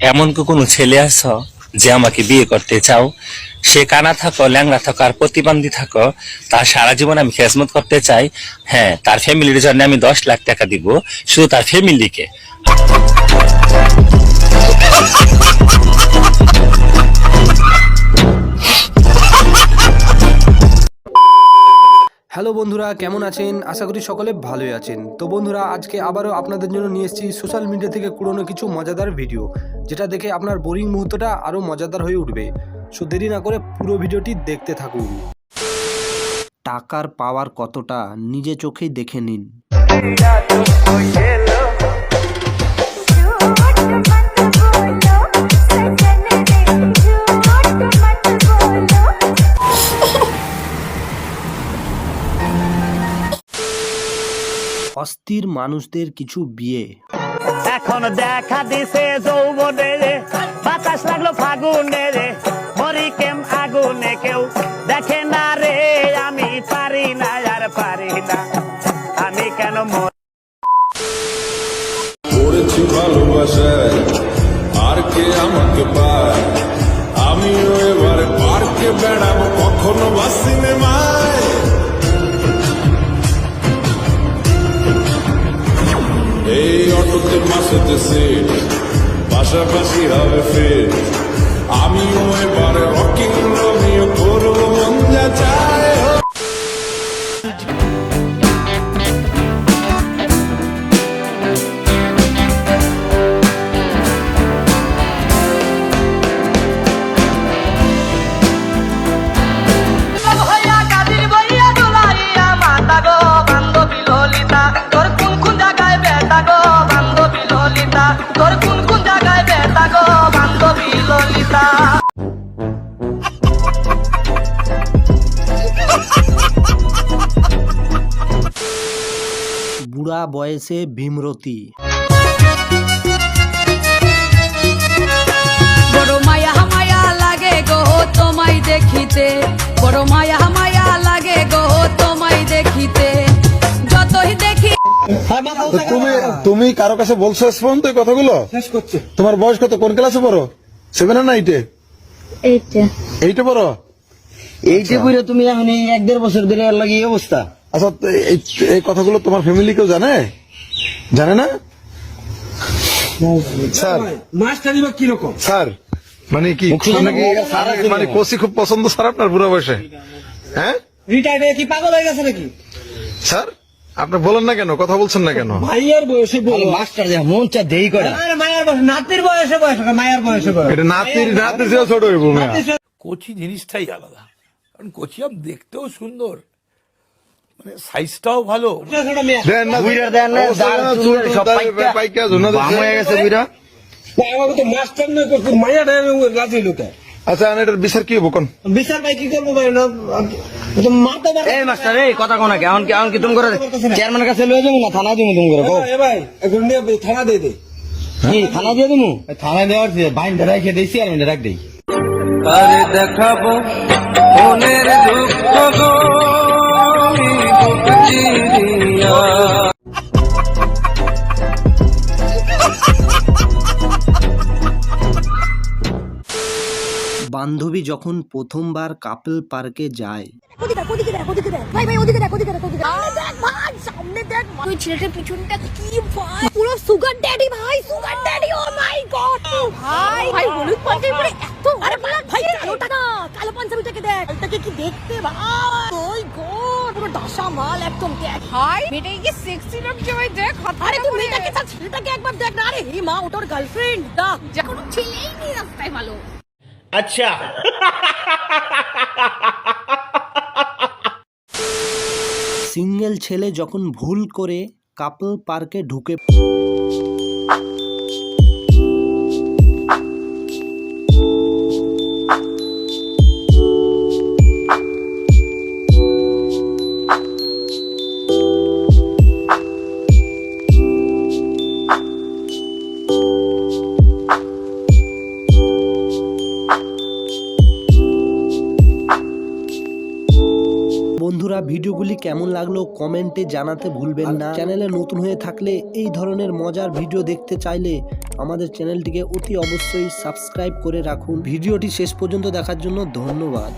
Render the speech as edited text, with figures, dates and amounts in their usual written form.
এমন কি কোনো ছেলে আছো যে আমাকে বিয়ে করতে চাও? সে কানা থাকো, ল্যাংড়া থাকো আর প্রতিবন্ধী থাকো, তার সারা জীবন আমি খেজমত করতে চাই। হ্যাঁ, তার ফ্যামিলির জন্য আমি 10 লাখ টাকা দিব, শুধু তার ফ্যামিলিকে। হ্যালো বন্ধুরা, কেমন আছেন? আশা করি সকলে ভালোই আছেন। তো বন্ধুরা, আজকে আবারও আপনাদের জন্য নিয়ে এসেছি সোশ্যাল মিডিয়া থেকে কুড়োনো কিছু মজাদার ভিডিও, যেটা দেখে আপনার বোরিং মুহূর্তটা আরও মজাদার হয়ে উঠবে। সো দেরি না করে পুরো ভিডিওটি দেখতে থাকুন। টাকার পাওয়ার কতটা নিজে চোখেই দেখে নিন। অস্থির মানুষদের কিছু বিয়ে। এখন দেখা দিছে যৌবনে রে, বাতাস লাগলো ফাগুনে রে, মরি কেম আগুনে কেউ দেখে না রে, আমি পারি না আর পারি না, আমি কেন পড়েছি ভালোবাসায় আর কে আমাকে পায়, আমিও এবার পার্কে বেড়াবো, কখনো বা সিনেমায়। এই অটোতে মাসেতে সিট, পাশাপাশি হবে ফিট, আমিও এবারে রকিং রোমিও করবো মন যা চায়। বুড়া বয়সে ভীমরতি। বড় মায়া মায়া লাগে গো তোমায় দেখিতে, বড় মায়া মায়া লাগে গো তোমায় দেখিতে, যতই দেখি। তুমি কারো কাছে বলছো পর্যন্ত এই কথাগুলো? তোমার বয়স কত? কোন ক্লাসে পড়ো? 7 না 8? 8 পড়ো? এইটা বুঝে তুমি এখন 1-1.5 বছর ধরে লাগে এই অবস্থা। আচ্ছা, এই কথাগুলো তোমার ফ্যামিলি কেউ জানে? জানে না স্যার? মাস্টারি বা কিরকম স্যার মানে কি, মানে কোচি খুব পছন্দ স্যার আপনার বুড়া বয়সে? হ্যাঁ, রিটায়ার্ড কি পাগল হয়ে গেছে নাকি স্যার? আপনি বলেন না কেন, কথা বলছেন না কেন? মায়ের বয়সে বলো মাস্টার যা মন চা দেই করে। আরে মায়ের বয়স, নাতির বয়সে বয়স, মায়ের বয়সে বয়স। এটা নাতির চেয়ে ছোট হইব। কচি জিনিসটাই আলাদা, কারণ কচি আম দেখতেও সুন্দর, মানে সাইজটাও ভালো। আচ্ছা, এটার বিচার কি হবো? কোন বিচার ভাই কি করবো ভাই? মাস্টার এই কথা কোনা কেমন কেমন কি তুমি করে চেয়ারম্যানের কাছে লয়ে যাবো না থানা দিব? তুমি করে ভাই এখন থানা দিয়ে দে। থানা দিয়ে দিবো? থানা দেওয়ার বাইন রেখে দিই, চেয়ারম্যান রাখ দিই। আরে দেখাবো মনের দুঃখ গো, বান্ধবী যখন প্রথমবার কাপল পার্কে যায়। তুই ছেলেটার পিছনটা কি ভাই, পুরো সুগার ড্যাডি ভাই, সুগার ড্যাডি। ও মাই গড ভাই, ভাই হলুদ পাঞ্জাবি পরে এত, আরে ভাই কালো পাঞ্জাবিটাকে দেখ, এটাকে কি দেখতে ভাই। ওই গড, পুরো দাসা মাল একদম। দেখ ভাই, মেয়েটা কি সেক্সি লোক জয় দেখ। আরে তুই মেয়েটাকে ছাড়, ছেলেটাকে একবার দেখ না। আরে হে মা, ওটার গার্লফ্রেন্ড দা, যখন ছেলেই নেই রাস্তায় ভালো। আচ্ছা সিঙ্গেল ছেলে যখন ভুল করে কাপল পার্কে ঢুকে। বন্ধুরা, ভিডিওগুলি কেমন লাগলো কমেন্টে জানাতে ভুলবেন না। চ্যানেলে নতুন হয়ে থাকলে এই ধরনের মজার ভিডিও দেখতে চাইলে আমাদের চ্যানেলটিকে অতি অবশ্যই সাবস্ক্রাইব করে রাখুন। ভিডিওটি শেষ পর্যন্ত দেখার জন্য ধন্যবাদ।